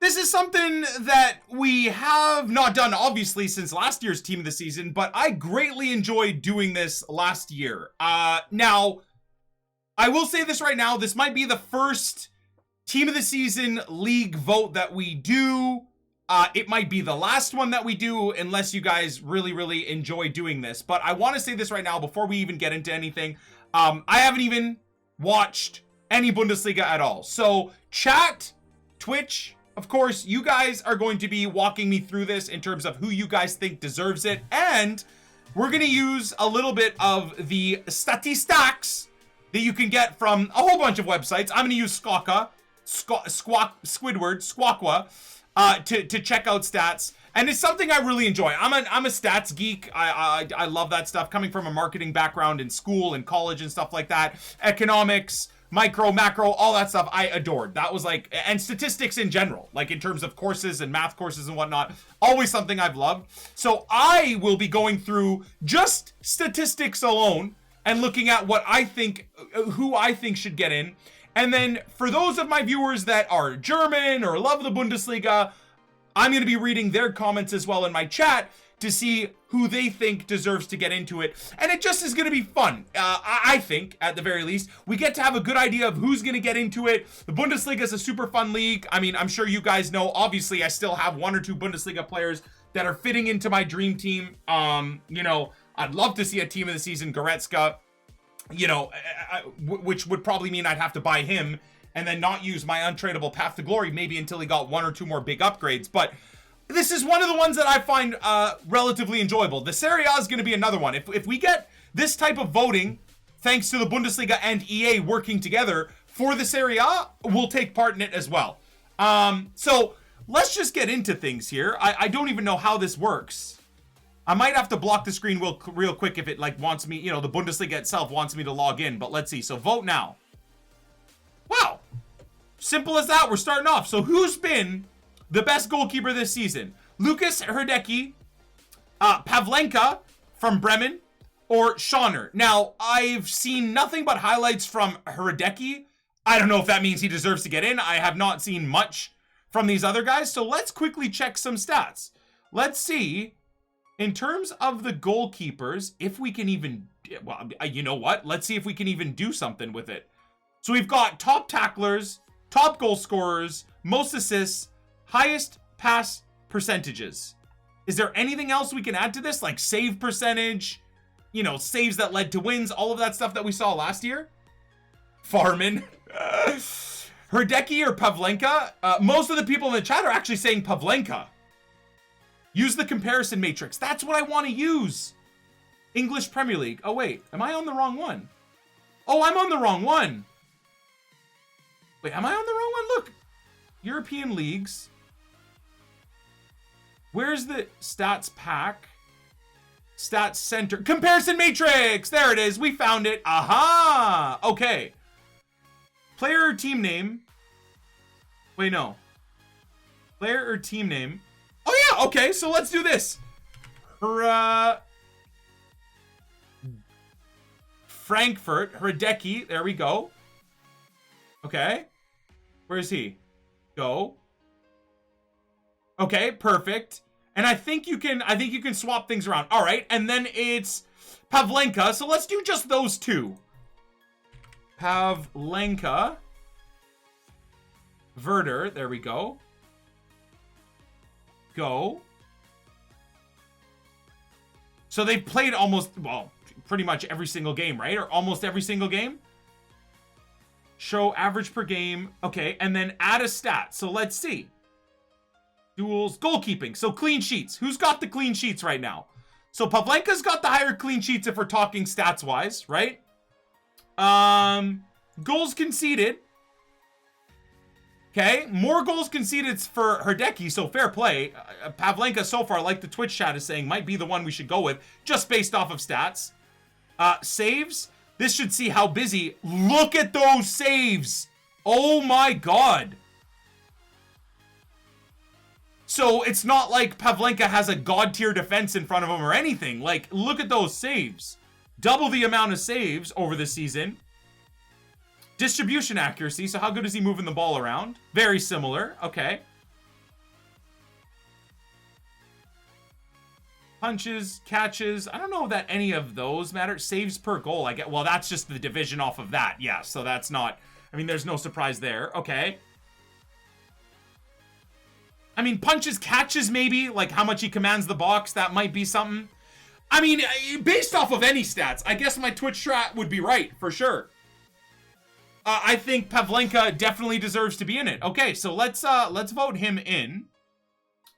This is something that we have not done, obviously, since last year's Team of the Season, but I greatly enjoyed doing this last year. Now, I will say this right now, this might be the first Team of the Season league vote that we do. It might be the last one that we do, unless you guys really, really enjoy doing this. But I want to say this right now, before we even get into anything. I haven't even watched any Bundesliga at all. So, chat, Twitch, of course, you guys are going to be walking me through this in terms of who you guys think deserves it. And we're going to use a little bit of the statistics that you can get from a whole bunch of websites. I'm going to use Squawka, Squawka, to check out stats. And it's something I really enjoy. I'm a stats geek. I love that stuff, coming from a marketing background in school and college and stuff like that. Economics, micro, macro, all that stuff I adored. That was like, and statistics in general, like in terms of courses and math courses and whatnot, always something I've loved. So I will be going through just statistics alone and looking at what I think, who I think should get in. And then for those of my viewers that are German or love the Bundesliga, I'm going to be reading their comments as well in my chat to see who they think deserves to get into it. And it just is going to be fun. I think, at the very least, we get to have a good idea of who's going to get into it. The Bundesliga is a super fun league. I mean, I'm sure you guys know, obviously, I still have 1 or 2 Bundesliga players that are fitting into my dream team. You know, I'd love to see a Team of the Season Goretzka, you know, which would probably mean I'd have to buy him and then not use my untradeable path to glory, maybe until he got 1 or 2 more big upgrades. But this is one of the ones that I find relatively enjoyable. The Serie A is going to be another one. If we get this type of voting, thanks to the Bundesliga and EA working together for the Serie A, we'll take part in it as well. So let's just get into things here. I don't even know how this works. I might have to block the screen real quick if it like wants me, you know, the Bundesliga itself wants me to log in. But let's see. So vote now. Wow. Simple as that. We're starting off. So who's been the best goalkeeper this season? Lucas Herdecki, Pavlenka from Bremen, or Schauner? Now, I've seen nothing but highlights from Herdecki. I don't know if that means he deserves to get in. I have not seen much from these other guys. So let's quickly check some stats. Let's see, in terms of the goalkeepers, if we can even, well, you know what? Let's see if we can even do something with it. So we've got top tacklers, top goal scorers, most assists, highest pass percentages. Is there anything else we can add to this? Like save percentage, you know, saves that led to wins, all of that stuff that we saw last year? Farman. Herdecki or Pavlenka? Most of the people in the chat are actually saying Pavlenka. Use the comparison matrix. That's what I want to use. English Premier League. Oh, wait. Am I on the wrong one? Oh, I'm on the wrong one. Wait, am I on the wrong one? Look. European leagues. Where's the stats pack? Stats center. Comparison matrix. There it is. We found it. Aha. Okay. Player or team name. Wait, no. Player or team name. Oh, yeah. Okay. So let's do this. Frankfurt. Herdecki. There we go. Okay. Where is he? Go. Okay, perfect. And I think you can swap things around. All right, and then it's Pavlenka. So let's do just those two. Pavlenka. Werder, there we go. Go. So they've played almost, well, pretty much every single game, right? Or almost every single game. Show average per game. Okay, and then add a stat. So let's see. Duels, goalkeeping. So clean sheets. Who's got the clean sheets right now? So Pavlenka's got the higher clean sheets if we're talking stats wise, right? Goals conceded. Okay, more goals conceded for Herdecki, so fair play. Pavlenka so far, like the Twitch chat is saying, might be the one we should go with, just based off of stats. Saves. This should see how busy. Look at those saves. Oh my god. So it's not like Pavlenka has a god tier defense in front of him or anything. Like, look at those saves. Double the amount of saves over the season. Distribution accuracy. So how good is he moving the ball around? Very similar. Okay. Punches, catches. I don't know that any of those matter. Saves per goal. I get. Well, that's just the division off of that. Yeah. So that's not. I mean, there's no surprise there. Okay. I mean, punches, catches, maybe. Like how much he commands the box. That might be something. I mean, based off of any stats, I guess my Twitch strat would be right for sure. I think Pavlenka definitely deserves to be in it. Okay, so let's vote him in.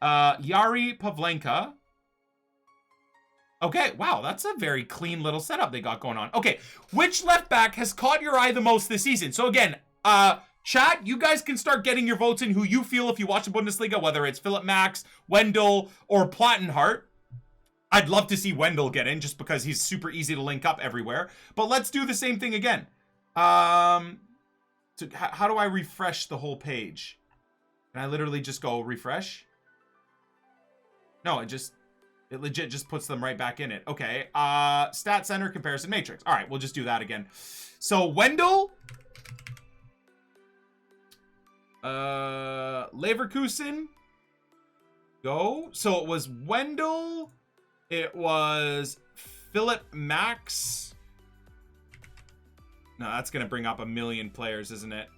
Yari Pavlenka. Okay, wow, that's a very clean little setup they got going on. Okay, which left back has caught your eye the most this season? So again, chat, you guys can start getting your votes in who you feel if you watch the Bundesliga, whether it's Philipp Max, Wendell, or Plattenhardt. I'd love to see Wendell get in just because he's super easy to link up everywhere. But let's do the same thing again. So how do I refresh the whole page? Can I literally just go refresh? No, it legit just puts them right back in it. Okay. Stat center comparison matrix. All right, we'll just do that again. So Wendell, Leverkusen, go. So it was Wendell. It was Philipp Max. No, that's gonna bring up a million players, isn't it?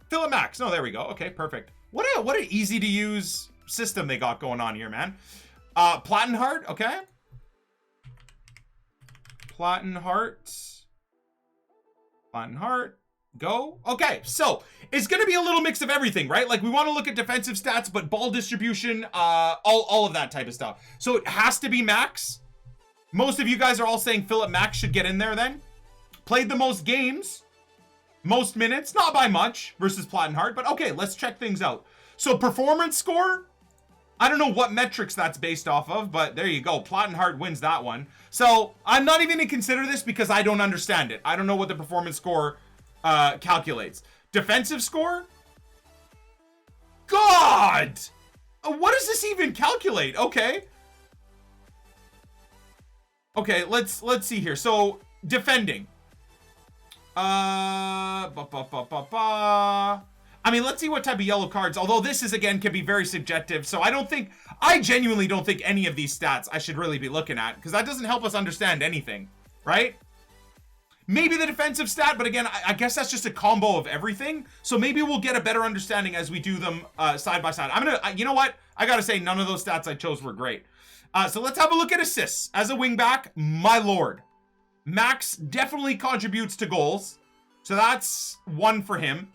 Philipp Max. No, there we go. Okay, perfect. What an easy to use system they got going on here, man. Plattenhardt, okay. Plattenhardt, go. Okay, so it's gonna be a little mix of everything, right? Like we want to look at defensive stats, but ball distribution, all of that type of stuff. So it has to be Max. Most of you guys are all saying Philipp Max should get in there then. Played the most games, most minutes, not by much versus Plattenhardt, but okay, let's check things out. So performance score, I don't know what metrics that's based off of, but there you go. Plattenhardt wins that one. So I'm not even gonna consider this because I don't understand it. I don't know what the performance score calculates. Defensive score? God! What does this even calculate? Okay. Okay, let's see here. So defending. I mean, let's see what type of yellow cards. Although this is, again, can be very subjective. So I genuinely don't think any of these stats I should really be looking at. Because that doesn't help us understand anything. Right? Maybe the defensive stat. But again, I guess that's just a combo of everything. So maybe we'll get a better understanding as we do them side by side. You know what? I gotta say, none of those stats I chose were great. So let's have a look at assists. As a wingback, my lord. Max definitely contributes to goals. So that's one for him.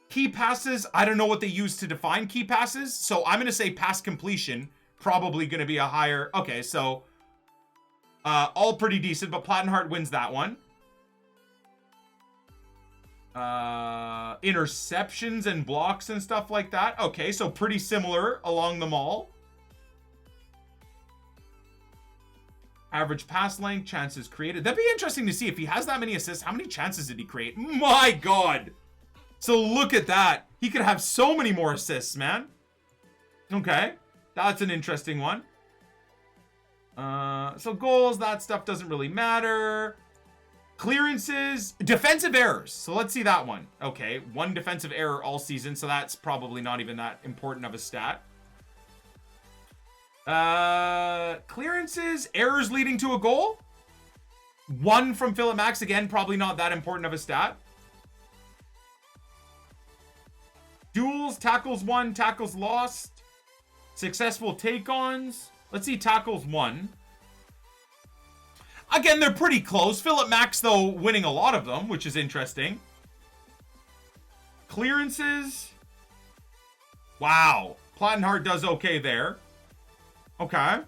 Key passes, I don't know what they use to define key passes. So I'm going to say pass completion. Probably going to be a higher. Okay, so all pretty decent, but Plattenhardt wins that one. Interceptions and blocks and stuff like that. Okay, so pretty similar along them all. Average pass length, chances created. That'd be interesting to see if he has that many assists. How many chances did he create? My God. So look at that. He could have so many more assists, man. Okay, that's an interesting one. So goals, that stuff doesn't really matter. Clearances, defensive errors. So let's see that one. Okay, one defensive error all season. So that's probably not even that important of a stat. Clearances, errors leading to a goal. One from Philipp Max. Again, probably not that important of a stat. Duels, tackles won, tackles lost. Successful take-ons. Let's see tackles won. Again, they're pretty close. Philipp Max, though, winning a lot of them, which is interesting. Clearances. Wow. Plattenhardt does okay there. Okay.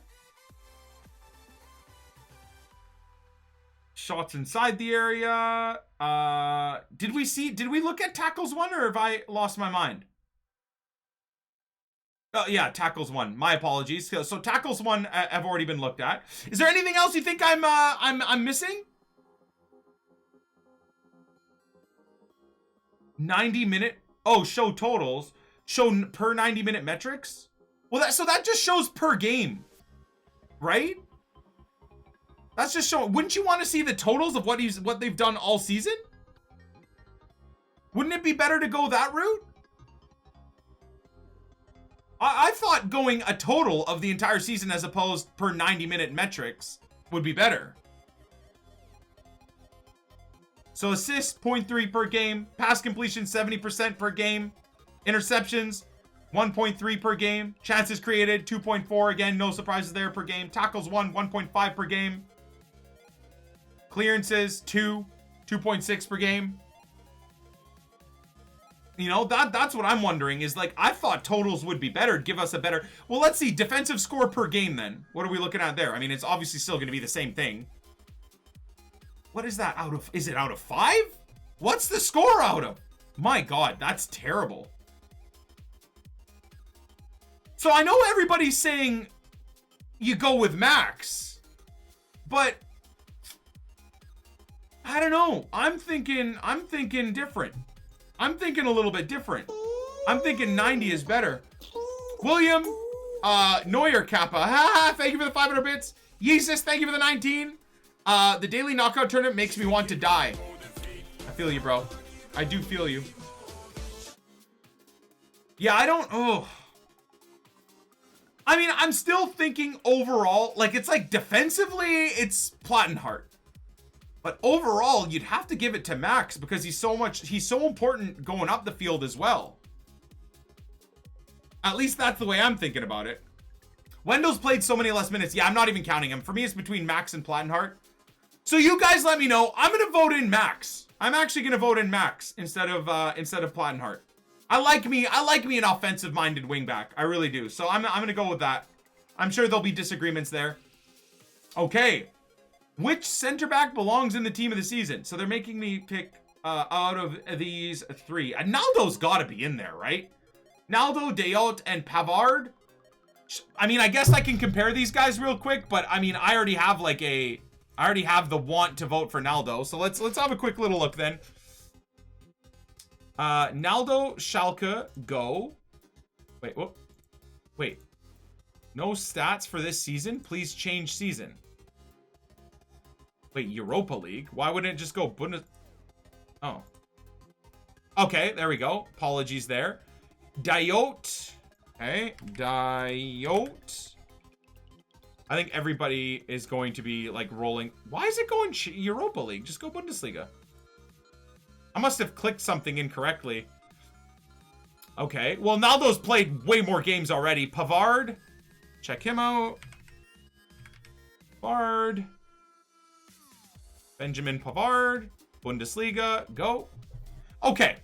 Shots inside the area. Did we look at tackles won, or have I lost my mind? Oh, yeah, tackles won. My apologies. So tackles won have already been looked at. Is there anything else you think I'm missing? 90-minute. Oh, show totals. Show per 90-minute metrics. Well, that just shows per game, right? That's just showing. Wouldn't you want to see the totals of what they've done all season? Wouldn't it be better to go that route? I thought going a total of the entire season as opposed per 90-minute metrics would be better. So assists, 0.3 per game. Pass completion, 70% per game. Interceptions, 1.3 per game. Chances created, 2.4. Again, no surprises there per game. Tackles, 1.5 per game. Clearances, 2.6 per game. You know, that's what I'm wondering is, like, I thought totals would be better, give us a better... Well, let's see, defensive score per game then. What are we looking at there? I mean, it's obviously still going to be the same thing. What is that out of... Is it out of 5? What's the score out of? My God, that's terrible. So I know everybody's saying you go with max, but I don't know. I'm thinking different. I'm thinking a little bit different. I'm thinking 90 is better. William, Neuer Kappa, thank you for the 500 bits. Yeezus, thank you for the 19. The daily knockout tournament makes me want to die. I feel you, bro. I do feel you. Yeah, I mean, I'm still thinking overall, like, it's like defensively, it's Plattenhardt. But overall, you'd have to give it to Max because he's so important going up the field as well. At least that's the way I'm thinking about it. Wendell's played so many less minutes. Yeah, I'm not even counting him. For me, it's between Max and Plattenhardt. So you guys let me know. I'm going to vote in Max. I'm actually going to vote in Max instead of Plattenhardt. I like me an offensive-minded wingback. I really do. So I'm going to go with that. I'm sure there'll be disagreements there. Okay. Which center back belongs in the team of the season? So they're making me pick out of these 3. And Naldo's got to be in there, right? Naldo, Diot, and Pavard. I mean, I guess I can compare these guys real quick, but I mean, I already have the want to vote for Naldo. So let's have a quick little look then. Naldo, Schalke, go. Wait, whoop. Wait. No stats for this season? Please change season. Wait, Europa League? Why wouldn't it just go Oh. Okay, there we go. Apologies there. Diot. Okay, Diot. I think everybody is going to be, like, rolling. Why is it going Europa League? Just go Bundesliga. I must have clicked something incorrectly. Okay, well, Naldo's played way more games already. Pavard. Check him out. Pavard. Benjamin Pavard, Bundesliga, go. Okay.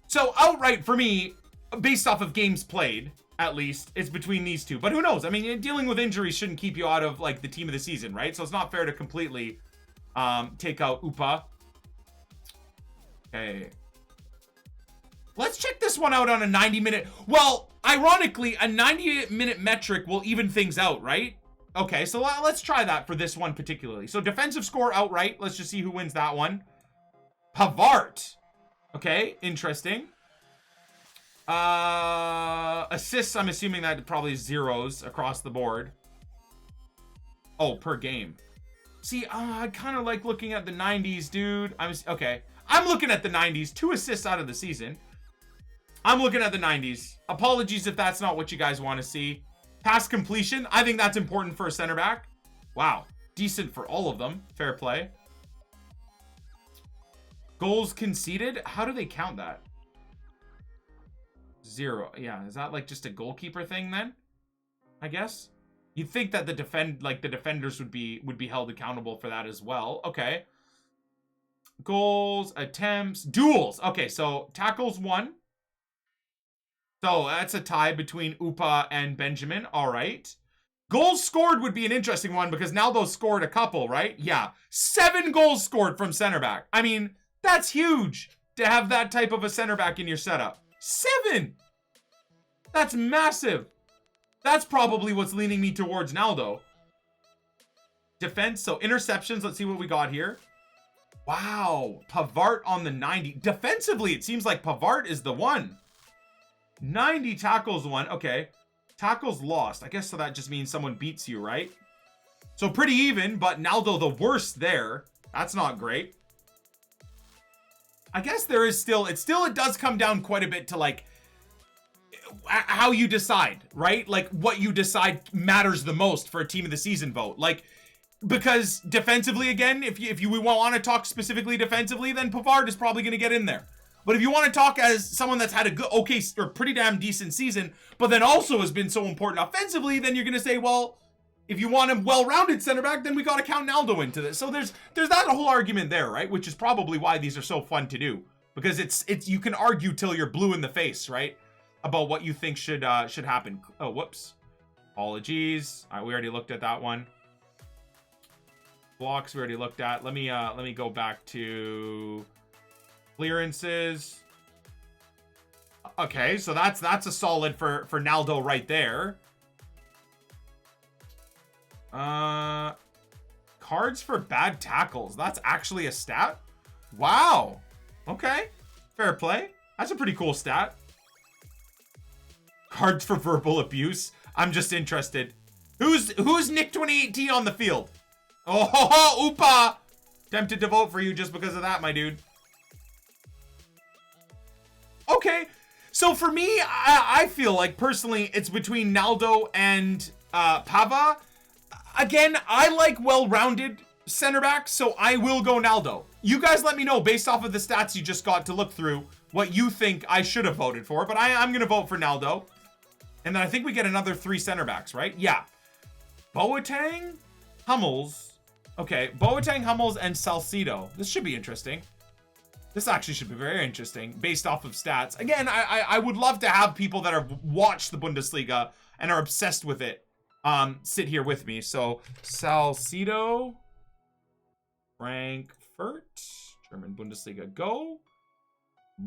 So outright for me, based off of games played, at least, it's between these two. But who knows? I mean, dealing with injuries shouldn't keep you out of, like, the team of the season, right? So it's not fair to completely take out Upa. Okay. Let's check this one out on a 90-minute... Well, ironically, a 90-minute metric will even things out, right? Okay, so let's try that for this one particularly. So defensive score outright. Let's just see who wins that one. Pavard. Okay, interesting. Assists, I'm assuming that probably zeros across the board. Oh, per game. See, I kind of like looking at the 90s, dude. Okay. I'm looking at the 90s. 2 assists out of the season. I'm looking at the 90s. Apologies if that's not what you guys want to see. Pass completion. I think that's important for a center back. Wow. Decent for all of them. Fair play. Goals conceded. How do they count that? 0. Yeah. Is that like just a goalkeeper thing then? I guess. You'd think that the defenders would be held accountable for that as well. Okay. Goals, attempts, duels. Okay, so tackles 1. So that's a tie between Upa and Benjamin. All right. Goals scored would be an interesting one because Naldo scored a couple, right? Yeah. 7 goals scored from center back. I mean, that's huge to have that type of a center back in your setup. 7! That's massive. That's probably what's leaning me towards Naldo. Defense, so interceptions. Let's see what we got here. Wow. Pavard on the 90. Defensively, it seems like Pavard is the one. 90 tackles 1. Okay. Tackles lost. I guess so that just means someone beats you, right? So pretty even, but Naldo the worst there. That's not great. I guess there is still, it does come down quite a bit to like how you decide, right? Like what you decide matters the most for a team of the season vote. Like, because defensively, again, if you want to talk specifically defensively, then Pavard is probably going to get in there. But if you want to talk as someone that's had a good, okay, or pretty damn decent season, but then also has been so important offensively, then you're going to say, well, if you want a well-rounded center back, then we got to count Naldo into this. So there's that whole argument there, right? Which is probably why these are so fun to do, because it's you can argue till you're blue in the face, right? About what you think should happen. Oh, whoops. Apologies. All right, we already looked at that one. Blocks we already looked at. Let me go back to clearances. Okay, so that's a solid for Naldo right there. Cards for bad tackles. That's actually a stat. Wow. Okay. Fair play. That's a pretty cool stat. Cards for verbal abuse. I'm just interested. Who's Nick 2018 on the field? Oh, ho, ho, Oopa! Tempted to vote for you just because of that, my dude. Okay. So for me, I feel like personally it's between Naldo and Pava. Again, I like well-rounded center backs, so I will go Naldo. You guys let me know based off of the stats you just got to look through what you think I should have voted for, but I'm going to vote for Naldo. And then I think we get another 3 center backs, right? Yeah. Boateng, Hummels. Okay, Boateng, Hummels, and Salcido. This should be interesting. This actually should be very interesting based off of stats. Again, I would love to have people that have watched the Bundesliga and are obsessed with it sit here with me. So Salcido, Frankfurt, German Bundesliga, go.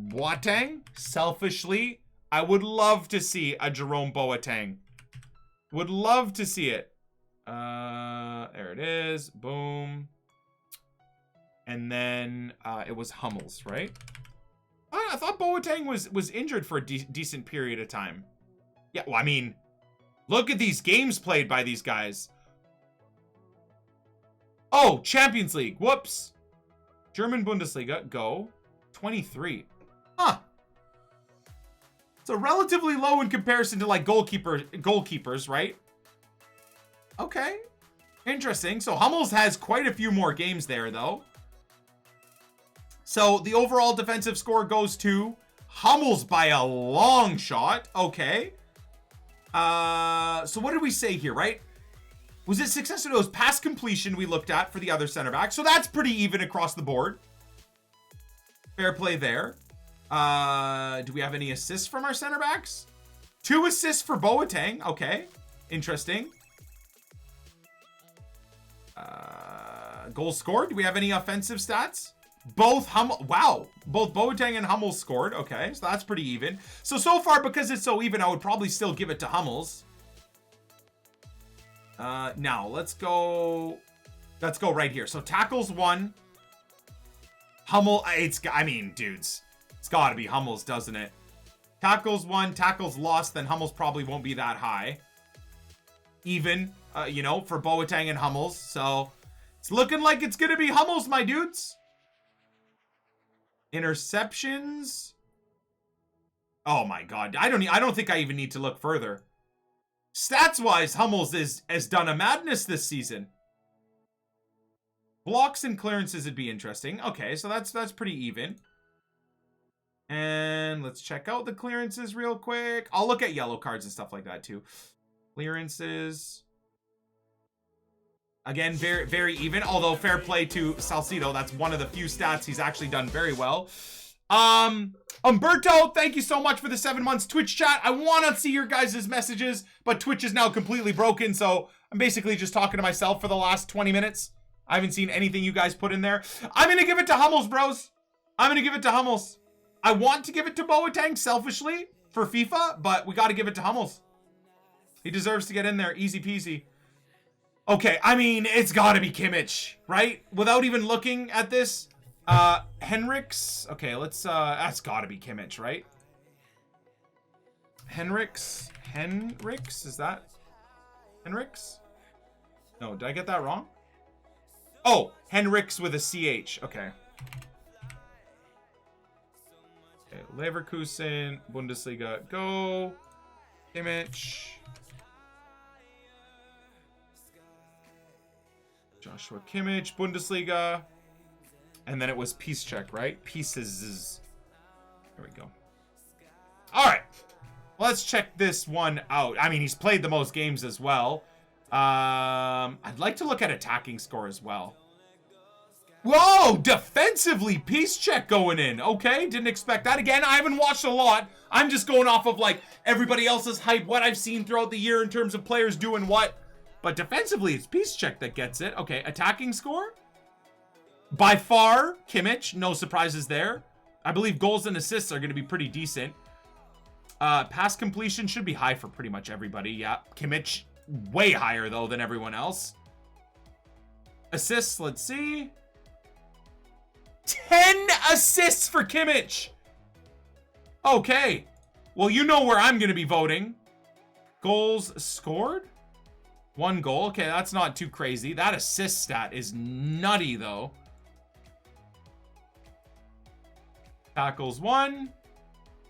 Boateng, selfishly, I would love to see a Jerome Boateng. Would love to see it. There it is. Boom. And then it was Hummels, right? I thought Boateng was injured for a decent period of time. Yeah, well, I mean, look at these games played by these guys. Oh, Champions League. Whoops. German Bundesliga, go. 23. Huh. So relatively low in comparison to like goalkeepers, right? Okay. Interesting. So Hummels has quite a few more games there, though. So the overall defensive score goes to Hummels by a long shot. Okay. So what did we say here, right? Was it success? It was pass completion we looked at for the other center back. So that's pretty even across the board. Fair play there. Do we have any assists from our center backs? 2 assists for Boateng. Okay. Interesting. Goals scored. Do we have any offensive stats? Both Boateng and Hummels scored. Okay, so that's pretty even. So far, because it's so even, I would probably still give it to Hummels. Now let's go right here. So tackles 1. Hummel, I mean, dudes, it's gotta be Hummels, doesn't it? Tackles 1, tackles lost, then Hummels probably won't be that high. Even, for Boateng and Hummels. So it's looking like it's gonna be Hummels, my dudes. Interceptions. Oh my God. I don't think I even need to look further. Stats-wise, Hummels has done a madness this season. Blocks and clearances would be interesting. Okay, so that's pretty even. And let's check out the clearances real quick. I'll look at yellow cards and stuff like that too. Clearances. Again, very, very even. Although fair play to Salcido. That's one of the few stats he's actually done very well. Umberto, thank you so much for the 7 months Twitch chat. I want to see your guys' messages, but Twitch is now completely broken. So I'm basically just talking to myself for the last 20 minutes. I haven't seen anything you guys put in there. I'm going to give it to Hummels, bros. I'm going to give it to Hummels. I want to give it to Boateng selfishly for FIFA, but we got to give it to Hummels. He deserves to get in there. Easy peasy. Okay, I mean, it's got to be Kimmich, right? Without even looking at this. Henriks. Okay, let's, that's got to be Kimmich, right? Henriks, is that Henriks? No, did I get that wrong? Oh, Henriks with a CH. Okay. Okay, Leverkusen, Bundesliga, go. Kimmich. Joshua Kimmich, Bundesliga. And then it was Peace Check, right? Pieces. There we go. All right. Let's check this one out. I mean, he's played the most games as well. I'd like to look at attacking score as well. Whoa, defensively, Peace Check going in. Okay, didn't expect that. Again, I haven't watched a lot. I'm just going off of, like, everybody else's hype, what I've seen throughout the year in terms of players doing what. But defensively, it's Peace Check that gets it. Okay, attacking score? By far, Kimmich. No surprises there. I believe goals and assists are going to be pretty decent. Pass completion should be high for pretty much everybody. Yeah, Kimmich way higher, though, than everyone else. Assists, let's see. 10 assists for Kimmich. Okay. Well, you know where I'm going to be voting. Goals scored? 1 goal. Okay, that's not too crazy. That assist stat is nutty, though. Tackles 1.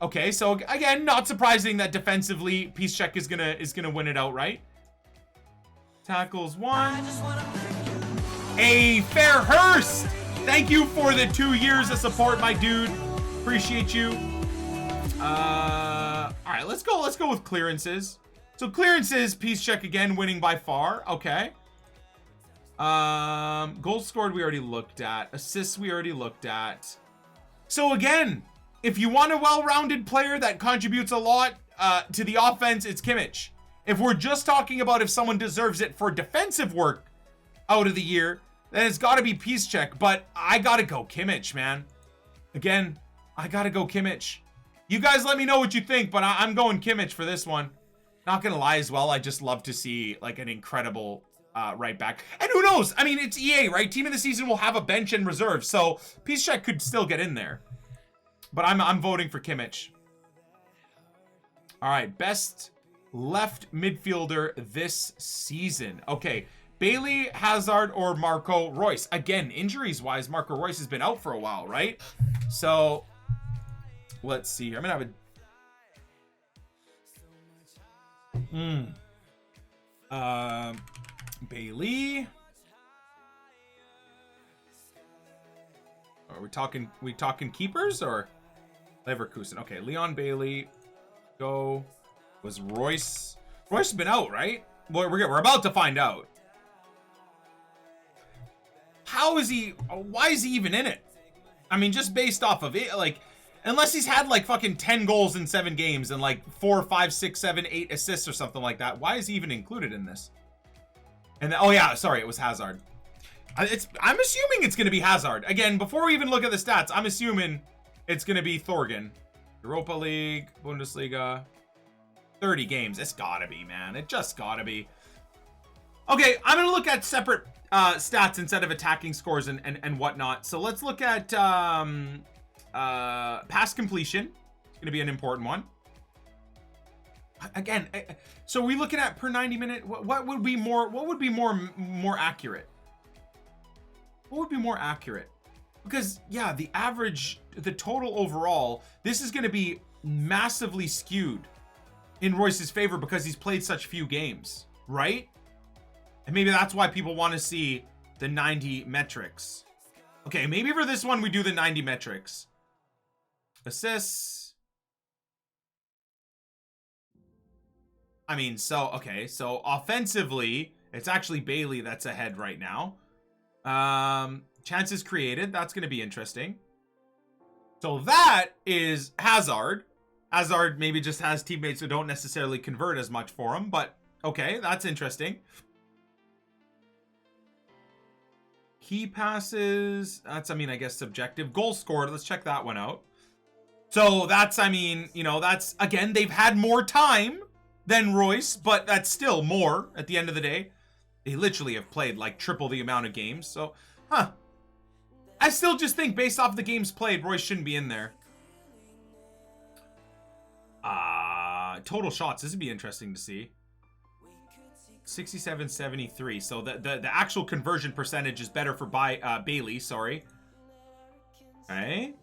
Okay, so again, not surprising that defensively Peace Check is gonna win it outright. Tackles 1. A Fairhurst. Thank you for the 2 years of support, my dude. Appreciate you. All right, let's go with clearances. So clearances, Peace Check again, winning by far. Okay. Goals scored we already looked at. Assists we already looked at. So again, if you want a well-rounded player that contributes a lot to the offense, it's Kimmich. If we're just talking about if someone deserves it for defensive work out of the year, then it's got to be Peace Check. But I got to go Kimmich, man. Again, I got to go Kimmich. You guys let me know what you think, but I'm going Kimmich for this one. Not going to lie as well. I just love to see like an incredible right back. And who knows? I mean, it's EA, right? Team of the season will have a bench and reserve. So Peace Check could still get in there. But I'm voting for Kimmich. All right, best left midfielder this season. Okay, Bailey, Hazard, or Marco Reus. Again, injuries-wise, Marco Reus has been out for a while, right? So, let's see here. I'm going to have a... Bailey. Are we talking keepers or... Leverkusen. Okay, Leon Bailey. Go. Was Reus. Reus has been out, right? Well, we're about to find out. How is he... Why is he even in it? I mean, just based off of it, like... Unless he's had, like, fucking 10 goals in 7 games and, like, 4, 5, 6, 7, 8 assists or something like that. Why is he even included in this? And then, oh, yeah, sorry, it was Hazard. I'm assuming it's going to be Hazard. Again, before we even look at the stats, I'm assuming... It's going to be Thorgan. Europa League, Bundesliga. 30 games. It's got to be, man. It just got to be. Okay, I'm going to look at separate stats instead of attacking scores and whatnot. So let's look at pass completion. It's going to be an important one. Again, so are we looking at per 90 minute? What would be more accurate? What would be more accurate? Because, yeah, the average, the total overall, this is going to be massively skewed in Royce's favor because he's played such few games, right? And maybe that's why people want to see the 90 metrics. Okay, maybe for this one, we do the 90 metrics. Assists. I mean, so, okay, so offensively, it's actually Bailey that's ahead right now. Chances created, that's going to be interesting. So that is Hazard. Hazard maybe just has teammates who don't necessarily convert as much for him, but okay, that's interesting. Key passes, that's, I mean, I guess subjective. Goal scored, let's check that one out. So that's, I mean, you know, that's, again, they've had more time than Reus, but that's still more at the end of the day. They literally have played like triple the amount of games, so, huh. I still just think based off the games played, Reus shouldn't be in there. Total shots. This would be interesting to see. 67-73. So the actual conversion percentage is better for Bailey. Sorry. Okay.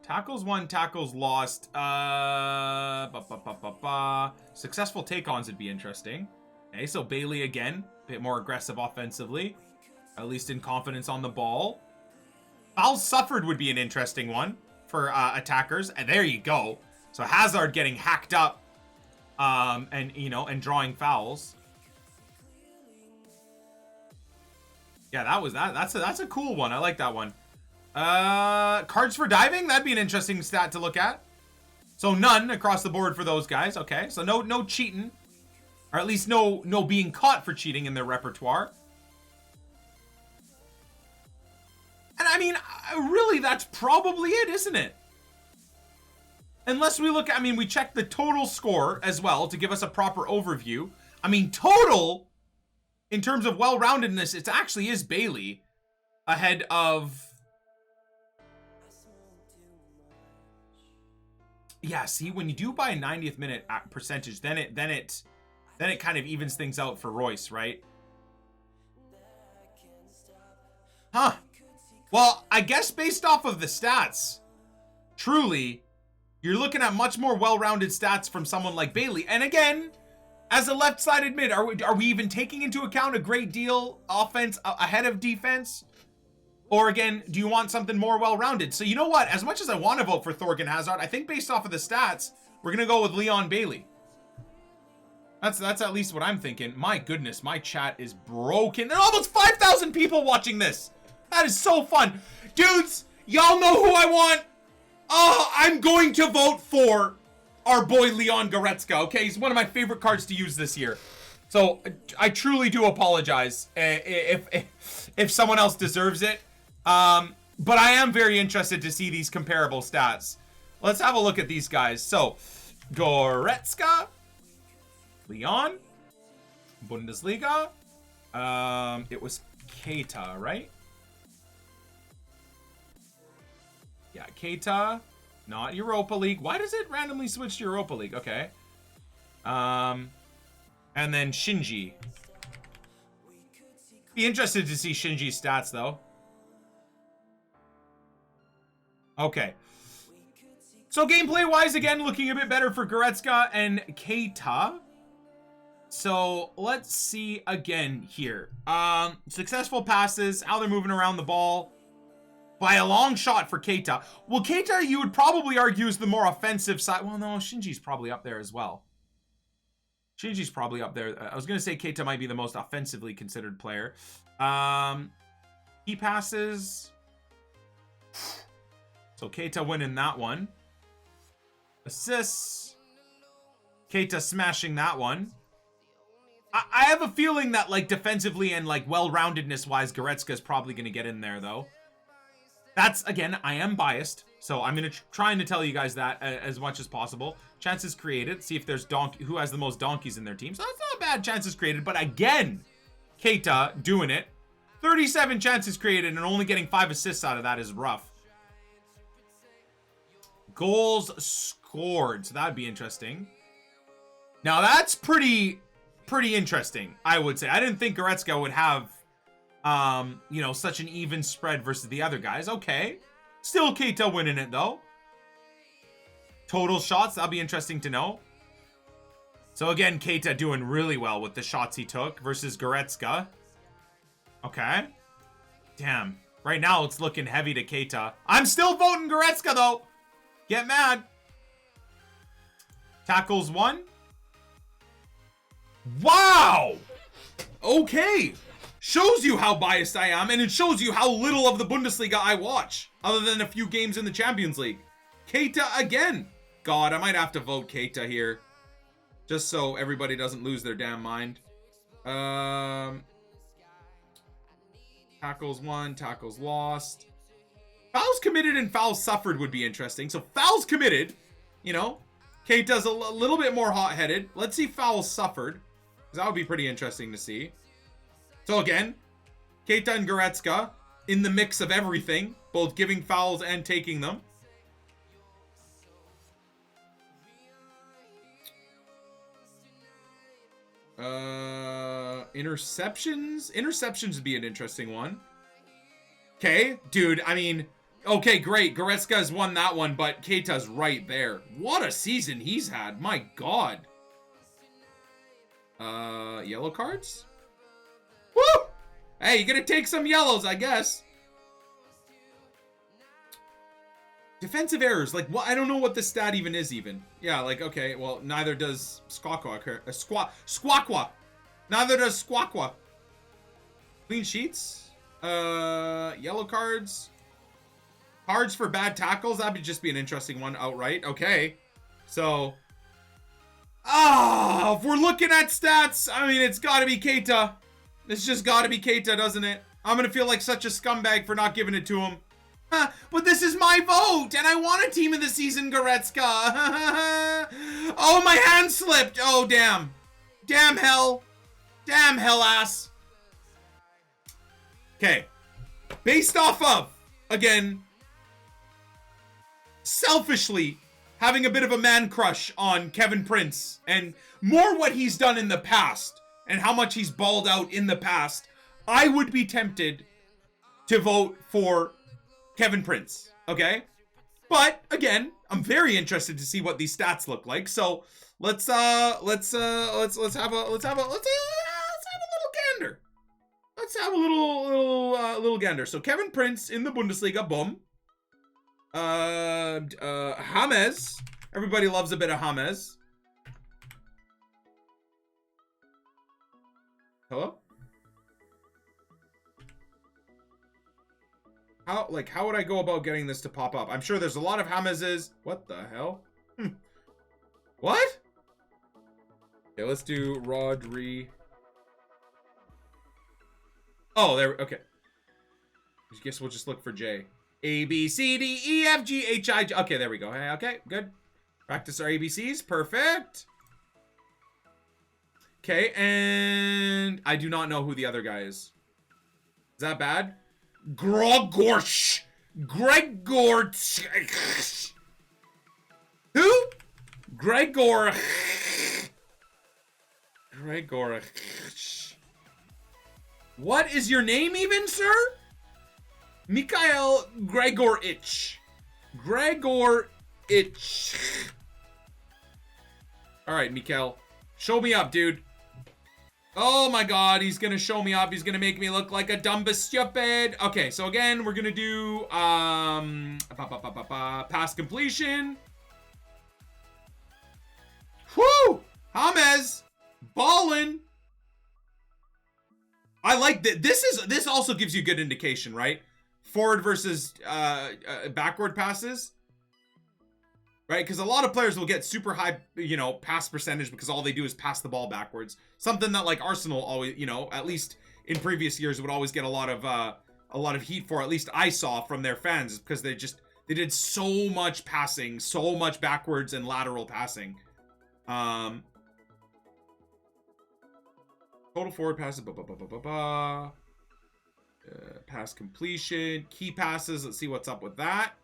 Tackles won, tackles lost. Successful take-ons would be interesting. Okay, so Bailey again, a bit more aggressive offensively, at least in confidence on the ball. Fouls suffered would be an interesting one for attackers, and there you go. So Hazard getting hacked up, and drawing fouls. Yeah, that's a cool one. I like that one. Cards for diving, that'd be an interesting stat to look at. So none across the board for those guys. Okay, so no cheating, or at least no being caught for cheating in their repertoire. And I mean, really, that's probably it, isn't it? Unless we look at, we check the total score as well to give us a proper overview. I mean, total, in terms of well-roundedness, it actually is Bailey ahead of... Yeah, see, when you do by a 90th minute percentage, then it kind of evens things out for Royce, right? Huh. Well, I guess based off of the stats, truly, you're looking at much more well-rounded stats from someone like Bailey. And again, as a left-sided mid, are we even taking into account a great deal offense ahead of defense? Or again, do you want something more well-rounded? So you know what? As much as I want to vote for Thorgan Hazard, I think based off of the stats, we're going to go with Leon Bailey. That's at least what I'm thinking. My goodness, my chat is broken. There are almost 5,000 people watching this. That is so fun. Dudes, y'all know who I want. Oh, I'm going to vote for our boy Leon Goretzka, okay? He's one of my favorite cards to use this year. So I truly do apologize if someone else deserves it. But I am very interested to see these comparable stats. Let's have a look at these guys. So, Goretzka, Leon, Bundesliga. It was Keita, right? Yeah, Keita, not Europa League. Why does it randomly switch to Europa League? Okay. And then Shinji. Be interested to see Shinji's stats, though. Okay. So gameplay-wise, again, looking a bit better for Goretzka and Keita. So let's see again here. Successful passes, how they're moving around the ball. By a long shot for Keita. Well, Keita, you would probably argue, is the more offensive side. Well, no, Shinji's probably up there as well. Shinji's probably up there. I was going to say Keita might be the most offensively considered player. Key passes. So Keita winning that one. Assists. Keita smashing that one. I have a feeling that, like, defensively and, like, well-roundedness wise, Goretzka is probably going to get in there, though. That's, again, I am biased, so I'm going to trying to tell you guys that as much as possible. Chances created. See if there's who has the most donkeys in their team. So that's not bad chances created, but again, Keita doing it. 37 chances created and only getting 5 assists out of that is rough. Goals scored. So that would be interesting. Now, that's pretty interesting, I would say. I didn't think Goretzka would have... such an even spread versus the other guys. Okay. Still Keita winning it, though. Total shots, that'll be interesting to know. So, again, Keita doing really well with the shots he took versus Goretzka. Okay. Damn. Right now, it's looking heavy to Keita. I'm still voting Goretzka, though. Get mad. Tackles won. Wow! Okay. Shows you how biased I am, and it shows you how little of the Bundesliga I watch, other than a few games in the Champions League. Keita again. God, I might have to vote Keita here, just so everybody doesn't lose their damn mind. Tackles won, tackles lost. Fouls committed and fouls suffered would be interesting. So fouls committed, Keita's a little bit more hot-headed. Let's see fouls suffered, because that would be pretty interesting to see. So again, Keita and Goretzka in the mix of everything, both giving fouls and taking them. Interceptions? Interceptions would be an interesting one. Okay, dude, I mean, okay, great. Goretzka's won that one, but Keita's right there. What a season he's had. My God. Yellow cards? Woo! Hey, you're gonna take some yellows, I guess. Defensive errors, like what? I don't know what the stat even is even. Yeah, like, okay, well, neither does Squawkwa. Neither does Squawkwa. Clean sheets. Yellow cards. Cards for bad tackles. That'd just be an interesting one outright. Okay. So. If we're looking at stats, I mean, it's gotta be Keita. It's just gotta be Keita, doesn't it? I'm gonna feel like such a scumbag for not giving it to him. But this is my vote, and I want a team of the season, Goretzka. Oh, my hand slipped. Oh, damn. Damn hell. Damn hell ass. Okay. Based off of, again, selfishly having a bit of a man crush on Kevin Prince, and more what he's done in the past, and how much he's balled out in the past, I would be tempted to vote for Kevin Prince, okay? But again, I'm very interested to see what these stats look like. So let's have a little gander. Let's have a little gander. So Kevin Prince in the Bundesliga, boom. James. Everybody loves a bit of James. Hello? How would I go about getting this to pop up? I'm sure there's a lot of Jameses. What the hell? What? Okay, let's do Rodri. Oh, there. Okay. I guess we'll just look for J. A, B, C, D, E, F, G, H, I, J. Okay, there we go. Okay, good. Practice our ABCs. Perfect. Okay, and I do not know who the other guy is. Is that bad? Gregor. Who? Gregor. What is your name even, sir? Mikhail Gregorich. All right, Mikhail. Show me up, dude. Oh my God, he's gonna show me up. He's gonna make me look like a dumb stupid. Okay, so again, we're gonna do pass completion. Whoo! James ballin'. I like that. This also gives you good indication, right? Forward versus backward passes. Right, because a lot of players will get super high, pass percentage because all they do is pass the ball backwards. Something that like Arsenal always, at least in previous years, would always get a lot of heat for. At least I saw from their fans, because they did so much passing, so much backwards and lateral passing. Total forward passes, pass completion, key passes. Let's see what's up with that.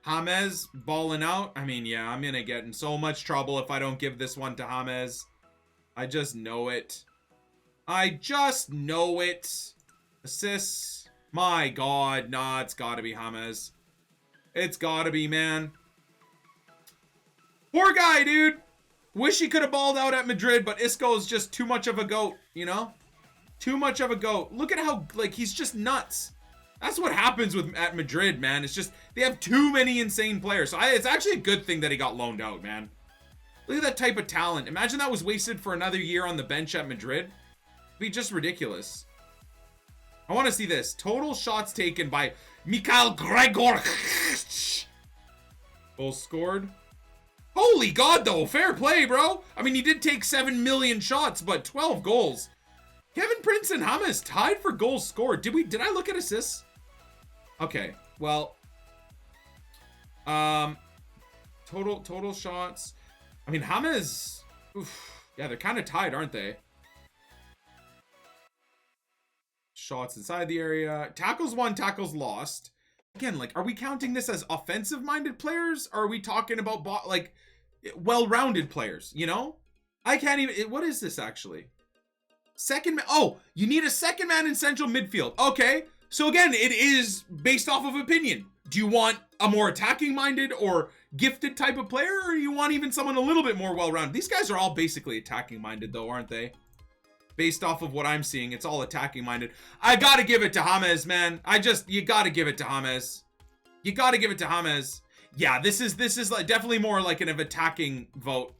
James balling out. I mean, yeah, I'm gonna get in so much trouble if I don't give this one to James. I just know it. Assists. My God, nah, it's gotta be James. It's gotta be, man. Poor guy, dude. Wish he could have balled out at Madrid, but Isco's just too much of a goat, Too much of a goat. Look at how, he's just nuts. That's what happens at Madrid, man. It's just, they have too many insane players. So it's actually a good thing that he got loaned out, man. Look at that type of talent. Imagine that was wasted for another year on the bench at Madrid. It'd be just ridiculous. I want to see this. Total shots taken by Mikhail Gregor. Goals scored. Holy God, though. Fair play, bro. I mean, he did take 7 million shots, but 12 goals. Kevin Prince and James tied for goals scored. Did I look at assists? Okay, well, total shots. I mean, James, yeah, they're kind of tied, aren't they? Shots inside the area. Tackles won, tackles lost. Again, are we counting this as offensive-minded players? Or are we talking about, well-rounded players, I can't even, what is this actually? Oh, you need a second man in central midfield. Okay. So again, it is based off of opinion. Do you want a more attacking minded or gifted type of player, or you want even someone a little bit more well-rounded? These guys are all basically attacking minded though, aren't they? Based off of what I'm seeing, it's all attacking minded. I gotta give it to James, man. You gotta give it to James. You gotta give it to James. Yeah, this is like definitely more like an attacking vote.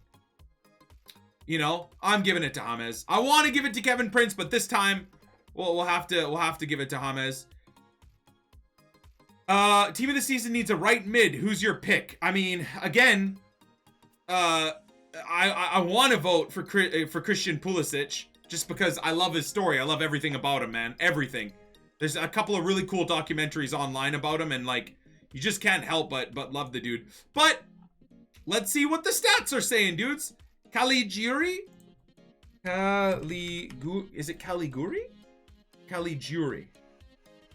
You know, I'm giving it to James. I want to give it to Kevin Prince, but this time we'll have to give it to James. Team of the season needs a right mid. Who's your pick? I mean, again, I want to vote for Christian Pulisic just because I love his story. I love everything about him, man. Everything. There's a couple of really cool documentaries online about him, and like you just can't help but love the dude. But let's see what the stats are saying, dudes. Caligiuri? Is it Caliguri? Caligiuri.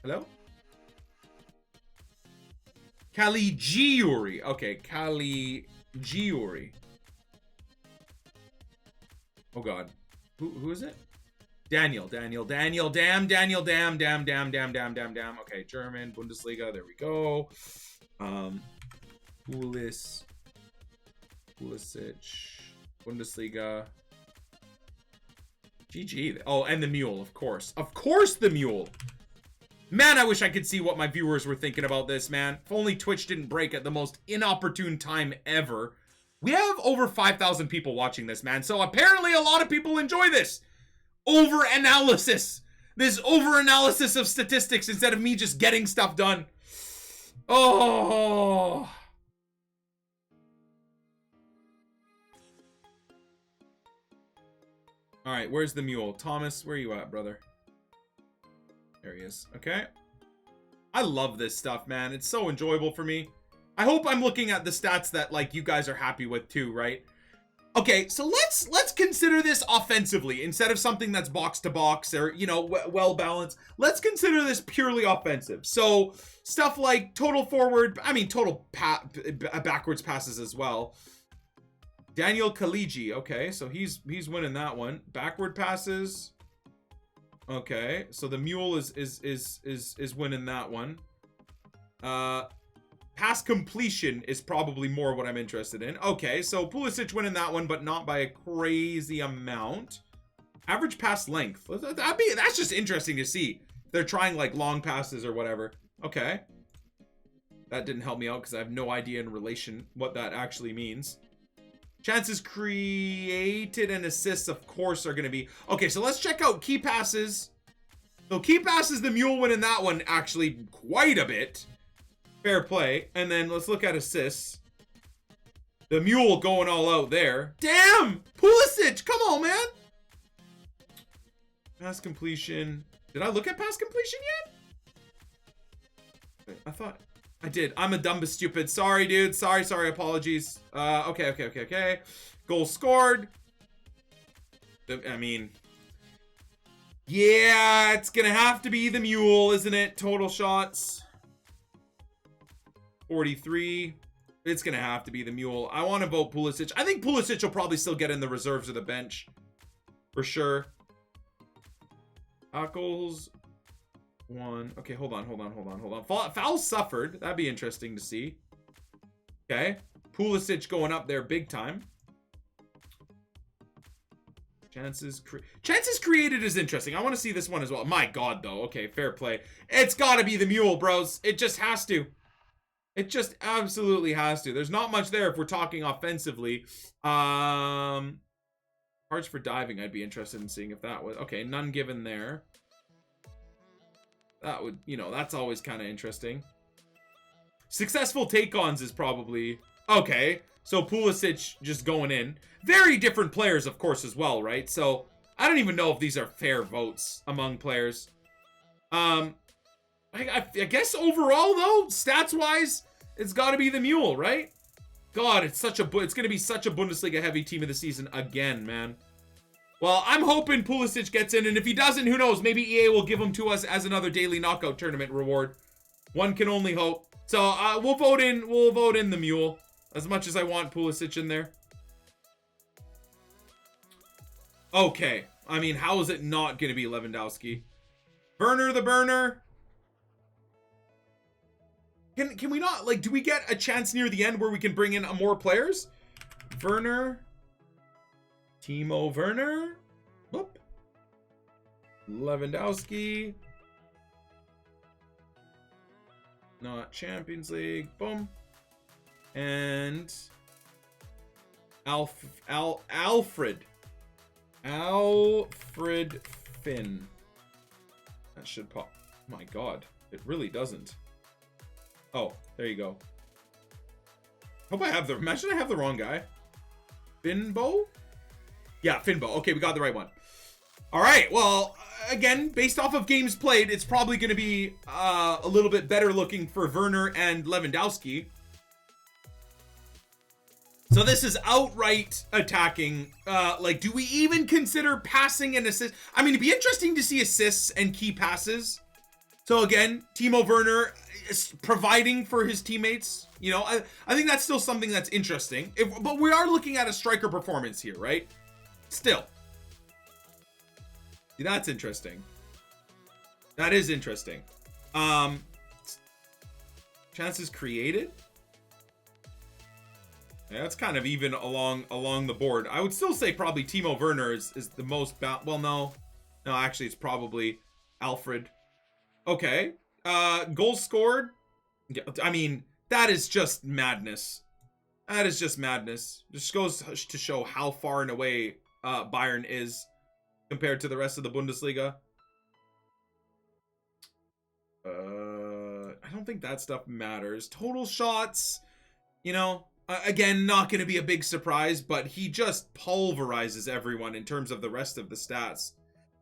Hello? Caligiuri. Okay, Caligiuri. Oh god. Who is it? Daniel. Damn. Okay, German, Bundesliga. There we go. Pulisic. Bundesliga. GG. Oh, and the mule, of course. Of course the mule. Man, I wish I could see what my viewers were thinking about this, man. If only Twitch didn't break at the most inopportune time ever. We have over 5,000 people watching this, man. So apparently a lot of people enjoy this. Over-analysis. This over-analysis of statistics instead of me just getting stuff done. Oh. All right, where's the mule? Thomas, where are you at, brother? There he is. Okay. I love this stuff, man. It's so enjoyable for me. I hope I'm looking at the stats that like you guys are happy with too, right? Okay, so let's consider this offensively instead of something that's box to box or, you know, well balanced. Let's consider this purely offensive. So stuff like total forward, I mean total backwards passes as well. Daniel Kaliji, okay, so he's winning that one. Backward passes. Okay, so the mule is winning that one. Pass completion is probably more what I'm interested in. Okay, so Pulisic winning that one, but not by a crazy amount. Average pass length. That's just interesting to see. They're trying like long passes or whatever. Okay. That didn't help me out because I have no idea in relation what that actually means. Chances created and assists, of course, are going to be... Okay, so let's check out key passes. So key passes, the mule winning that one actually quite a bit. Fair play. And then let's look at assists. The mule going all out there. Damn! Pulisic! Come on, man! Pass completion. Did I look at pass completion yet? I thought... I did. I'm a dumb but stupid. Sorry, dude. Sorry. Apologies. Okay. Goal scored. I mean... Yeah, it's gonna have to be the mule, isn't it? Total shots. 43. It's gonna have to be the mule. I want to vote Pulisic. I think Pulisic will probably still get in the reserves or the bench. For sure. Tackles. One. Okay, hold on. Foul suffered. That'd be interesting to see. Okay. Pulisic going up there big time. Chances created is interesting. I want to see this one as well. My God, though. Okay, fair play. It's got to be the mule, bros. It just has to. It just absolutely has to. There's not much there if we're talking offensively. Hearts for diving, I'd be interested in seeing if that was... Okay, none given there. That would, you know, that's always kind of interesting. Successful take-ons is probably... Okay, so Pulisic just going in. Very different players, of course, as well, right? So, I don't even know if these are fair votes among players. I guess overall, though, stats-wise, it's got to be the mule, right? God, it's going to be such a Bundesliga-heavy team of the season again, man. Well, I'm hoping Pulisic gets in, and if he doesn't, who knows? Maybe EA will give him to us as another daily knockout tournament reward. One can only hope. So we'll vote in the mule, as much as I want Pulisic in there. Okay. I mean, how is it not going to be Lewandowski? Werner the burner. Can we not, like, do we get a chance near the end where we can bring in more players? Werner. Timo Werner. Whoop. Lewandowski. Not Champions League. Boom. And Alfred Finn. That should pop. My God, it really doesn't. Oh, there you go. Hope I have the. Imagine I have the wrong guy. Finbo? Yeah, Finbo. Okay, we got the right one. All right. Well, again, based off of games played, it's probably going to be a little bit better looking for Werner and Lewandowski. So this is outright attacking. Like, do we even consider passing and assist? I mean, it'd be interesting to see assists and key passes. So again, Timo Werner is providing for his teammates. You know, I think that's still something that's interesting. But we are looking at a striker performance here, right? Still. See, that's interesting. That is interesting. Chances created. Yeah, that's kind of even along the board. I would still say probably Timo Werner is the most well, no, actually it's probably Alfred. Okay. Goals scored. I mean, that is just madness. That is just madness. Just goes to show how far and away Bayern is compared to the rest of the Bundesliga. I don't think that stuff matters. Total shots, you know, again, not going to be a big surprise, but he just pulverizes everyone in terms of the rest of the stats.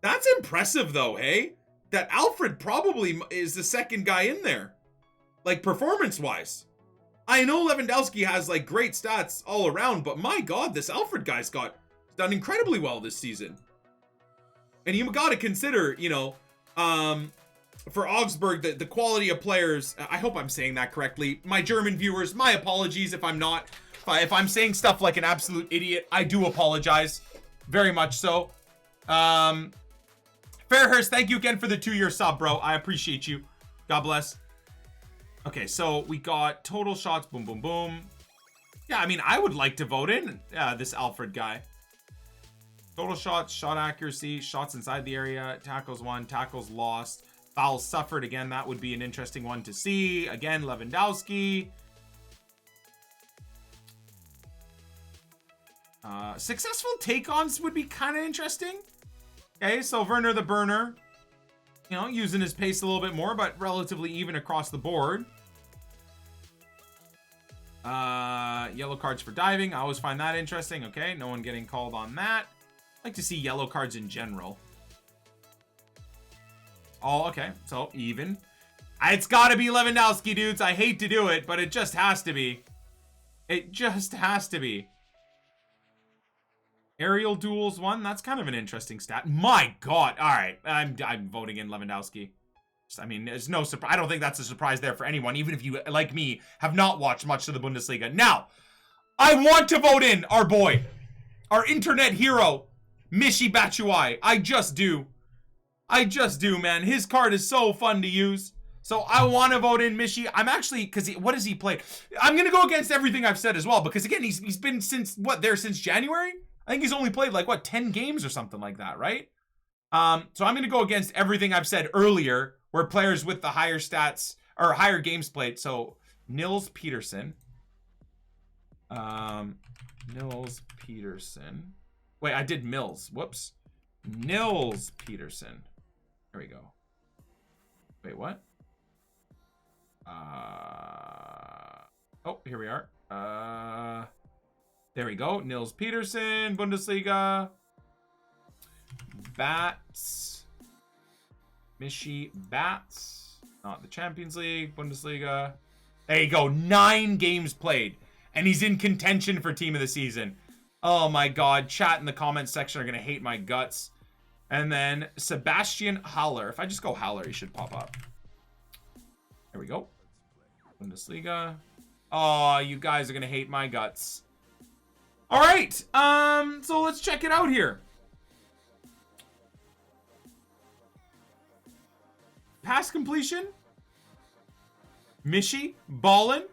That's impressive, though, hey? That Alfred probably is the second guy in there, like, performance-wise. I know Lewandowski has, like, great stats all around, but my God, this Alfred guy's done incredibly well this season. And you got to consider, you know, for Augsburg, the quality of players. I hope I'm saying that correctly. My German viewers, my apologies if I'm not. If I'm saying stuff like an absolute idiot, I do apologize. Very much so. Fairhurst, thank you again for the 2-year sub, bro. I appreciate you. God bless. Okay, so we got total shots. Boom, boom, boom. Yeah, I mean, I would like to vote in this Alfred guy. Total shots, shot accuracy, shots inside the area, tackles won, tackles lost, fouls suffered. Again, that would be an interesting one to see. Again, Lewandowski. Successful take-ons would be kind of interesting. Okay, so Werner the burner, you know, using his pace a little bit more, but relatively even across the board. Yellow cards for diving. I always find that interesting. Okay, no one getting called on that. I like to see yellow cards in general. Oh, okay, so even. It's got to be Lewandowski, dudes. I hate to do it, but it just has to be. It just has to be. Aerial duels won. That's kind of an interesting stat. My God. All right. I'm voting in Lewandowski. I mean, there's no surprise. I don't think that's a surprise there for anyone, even if you, like me, have not watched much of the Bundesliga. Now, I want to vote in our boy, our internet hero, Michy Batshuayi. I just do. I just do, man. His card is so fun to use. So I want to vote in Michy. I'm actually, because what has he played? I'm going to go against everything I've said as well, because again, he's been since January? I think he's only played like, 10 games or something like that, right? So I'm going to go against everything I've said earlier, where players with the higher stats, or higher games played. So, Nils Peterson. Nils Peterson. Wait, I did Mills. Whoops. Nils Peterson. There we go. Wait, what? Oh, here we are. There we go. Nils Peterson, Bundesliga. Bats. Michy Bats. Not the Champions League. Bundesliga. There you go. 9 games played. And he's in contention for team of the season. Oh my God. Chat in the comments section are going to hate my guts. And then Sebastian Haller. If I just go Haller, he should pop up. There we go. Bundesliga. Oh, you guys are going to hate my guts. All right. So let's check it out here. Pass completion. Mishi ballin'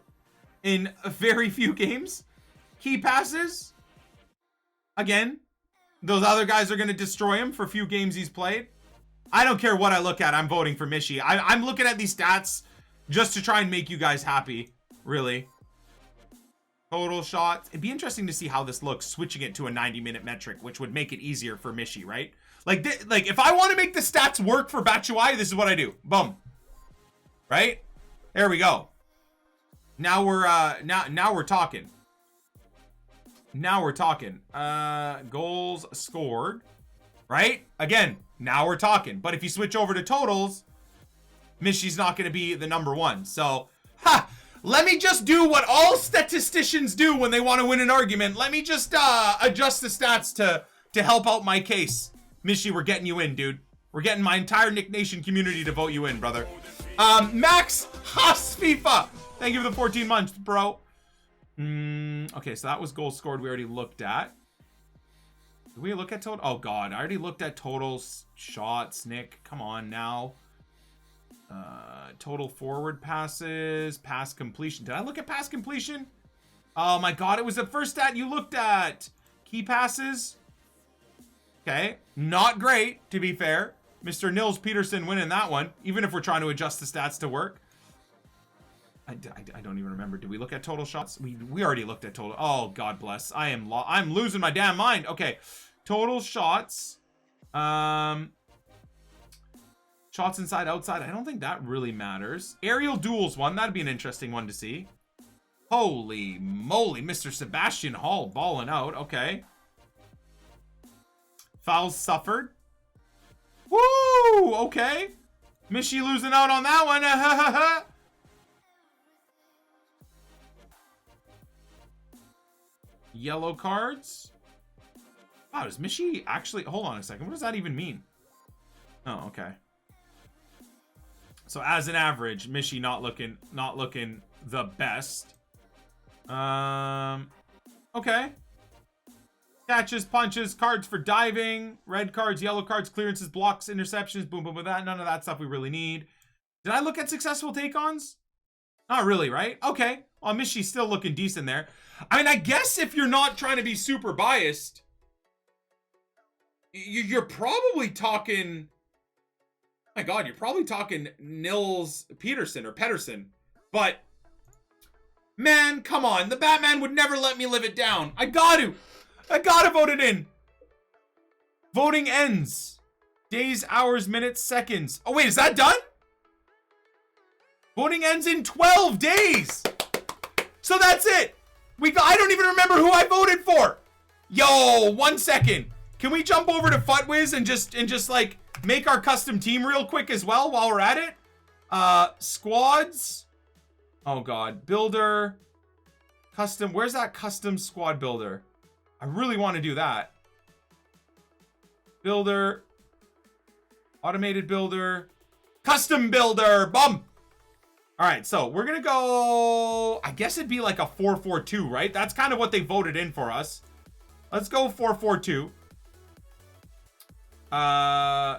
in very few games. Key passes. Again, those other guys are going to destroy him for a few games he's played. I don't care what I look at. I'm voting for Mishi. I'm looking at these stats just to try and make you guys happy. Really. Total shots. It'd be interesting to see how this looks, switching it to a 90-minute metric, which would make it easier for Mishi, right? Like if I want to make the stats work for Batshuayi, this is what I do. Boom. Right? There we go. Now we're now we're talking. Now we're talking. Goals scored. Right? Again, now we're talking. But if you switch over to totals, Mishi's not going to be the number one. So, let me just do what all statisticians do when they want to win an argument. Let me just adjust the stats to help out my case. Mishi, we're getting you in, dude. We're getting my entire Nick Nation community to vote you in, brother. Max Haas FIFA. Thank you for the 14 months, bro. Okay, so that was goals scored we already looked at. Did we look at total? Oh, God. I already looked at totals. Shots, Nick. Come on now. Total forward passes. Pass completion. Did I look at pass completion? Oh, my God. It was the first stat you looked at. Key passes. Okay. Not great, to be fair. Mr. Nils Peterson winning that one, even if we're trying to adjust the stats to work. I don't even remember. Did we look at total shots? We already looked at total. Oh, God bless. I'm losing my damn mind. Okay. Total shots. Shots inside, outside. I don't think that really matters. Aerial duels one. That'd be an interesting one to see. Holy moly. Mr. Sebastian Hall balling out. Okay. Fouls suffered. Woo! Okay. Mishi losing out on that one. Yellow cards. Wow, does Mishi actually... Hold on a second. What does that even mean? Oh, okay. So as an average, Mishi not looking the best. Okay. Catches, punches, cards for diving, red cards, yellow cards, clearances, blocks, interceptions, boom, boom, with that. None of that stuff we really need. Did I look at successful take-ons? Not really, right? Okay. Well, Mishi's still looking decent there. I mean, I guess if you're not trying to be super biased, you're probably talking... Oh my God, you're probably talking Nils Peterson or Pedersen. But, man, come on. The Batman would never let me live it down. I gotta vote it in. Voting ends. Days, hours, minutes, seconds. Oh, wait, is that done? Voting ends in 12 days. So that's it. I don't even remember who I voted for. Yo, 1 second. Can we jump over to FUTWiz and just like make our custom team real quick as well while we're at it? Squads. Oh God, builder. Custom. Where's that custom squad builder? I really want to do that. Builder. Automated builder. Custom builder. Bum. All right, so we're going to go... I guess it'd be like a 4-4-2, right? That's kind of what they voted in for us. Let's go 4-4-2.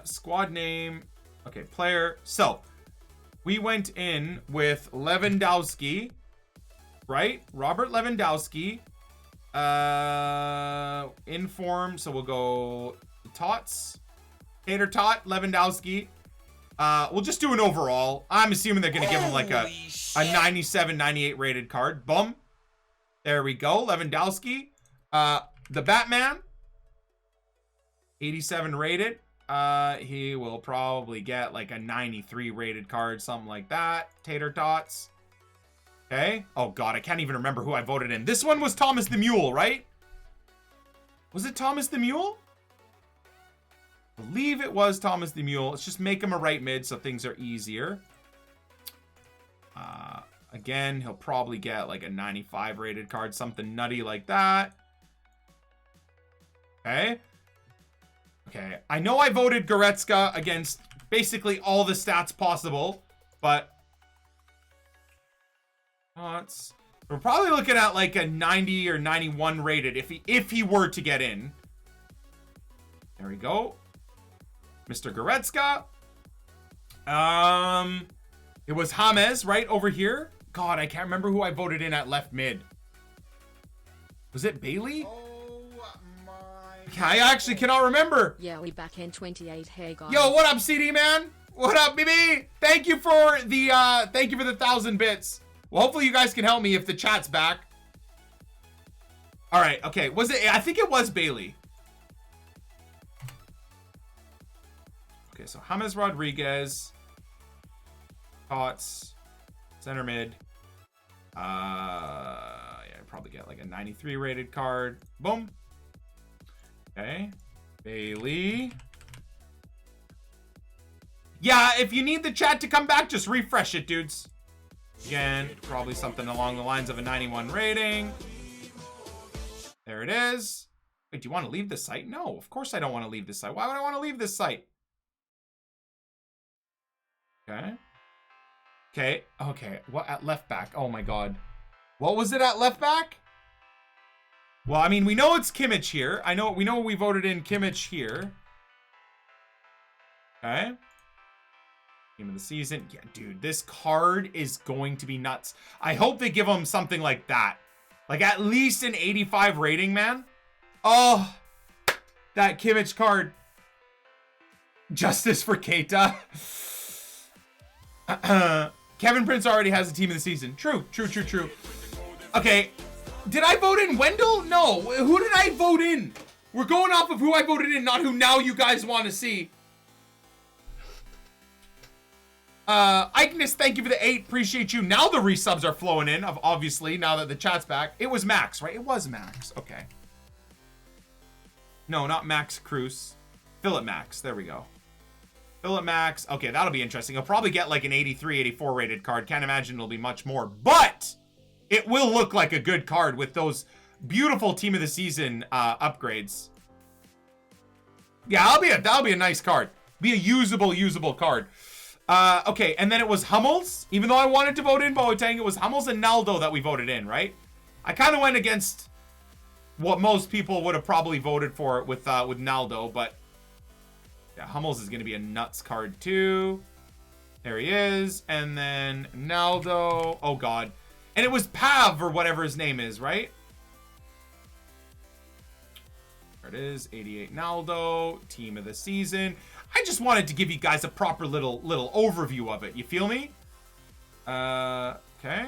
Squad name. Okay, player. So, we went in with Lewandowski, right? Robert Lewandowski. Inform, so we'll go Tots. Tater Tot, Lewandowski. We'll just do an overall. I'm assuming they're going to give him like a 97, 98 rated card. Boom. There we go. Lewandowski. The Batman. 87 rated. He will probably get like a 93 rated card, something like that. Tater Tots. Okay. Oh God, I can't even remember who I voted in. This one was Thomas the Mule, right? Was it Thomas the Mule? I believe it was Thomas the Mule. Let's just make him a right mid so things are easier. Again, he'll probably get like a 95 rated card, something nutty like that. Okay. Okay. I know I voted Goretzka against basically all the stats possible, but we're probably looking at like a 90 or 91 rated if he were to get in. There we go. Mr. Goretzka. It was James right over here. God, I can't remember who I voted in at left mid. Was it Bailey? Oh my. I actually cannot remember. Yeah, we back in 28. Hey guys. Yo, what up, CD man? What up, BB? Thank you for the 1,000 bits. Well, hopefully you guys can help me if the chat's back. All right, okay. Was it? I think it was Bailey. Okay, so James Rodriguez, Tots, center mid. Yeah, I'd probably get like a 93 rated card. Boom. Okay, Bailey. Yeah, if you need the chat to come back, just refresh it, dudes. Again, probably something along the lines of a 91 rating. There it is. Wait, do you want to leave the site? No, of course I don't want to leave this site. Why would I want to leave this site? Okay. Okay. What at left back? Oh my god. What was it at left back? Well, I mean, we know it's Kimmich here. We know we voted in Kimmich here. Okay. Game of the season. Yeah, dude, this card is going to be nuts. I hope they give him something like that. Like at least an 85 rating, man. Oh, that Kimmich card. Justice for Keita. Kevin Prince already has a team of the season. True. Okay. Did I vote in Wendell? No. Who did I vote in? We're going off of who I voted in, not who now you guys want to see. Ikeness, thank you for the 8. Appreciate you. Now the resubs are flowing in, obviously, now that the chat's back. It was Max, right? It was Max. Okay. No, not Max Cruz. Philip Max. There we go. Philip Max. Okay, that'll be interesting. He'll probably get like an 83, 84 rated card. Can't imagine it'll be much more, but it will look like a good card with those beautiful team of the season upgrades. Yeah, that'll be a nice card. Be a usable card. Okay, and then it was Hummels. Even though I wanted to vote in Boateng, it was Hummels and Naldo that we voted in, right? I kind of went against what most people would have probably voted for with Naldo, but yeah, Hummels is going to be a nuts card too. There he is. And then Naldo. Oh, God. And it was Pav or whatever his name is, right? There it is. 88 Naldo. Team of the season. I just wanted to give you guys a proper little overview of it. You feel me? Okay.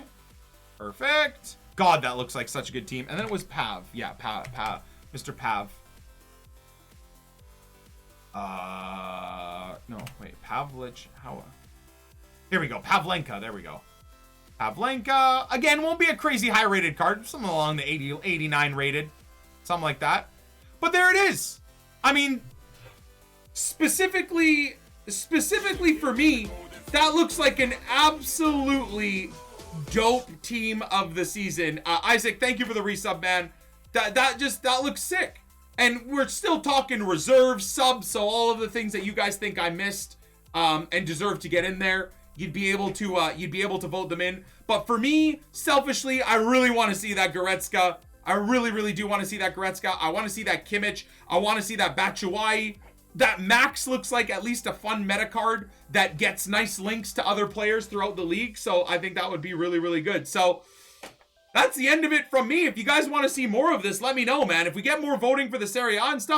Perfect. God, that looks like such a good team. And then it was Pav. Yeah, Pav. Mr. Pav. No, wait. Pavlich. How? Here we go. Pavlenka. There we go. Pavlenka. Again, won't be a crazy high rated card. Something along the 80, 89 rated. Something like that. But there it is. I mean, specifically for me, that looks like an absolutely dope team of the season. Isaac, thank you for the resub, man. That looks sick. And we're still talking reserve subs, so all of the things that you guys think I missed and deserve to get in there, you'd be able to vote them in. But for me, selfishly, I really want to see that Goretzka. I really do want to see that Goretzka. I want to see that Kimmich. I want to see that Batshuayi. That Max looks like at least a fun meta card that gets nice links to other players throughout the league. So I think that would be really good. So that's the end of it from me. If you guys want to see more of this, let me know, man. If we get more voting for the Serie A and stuff,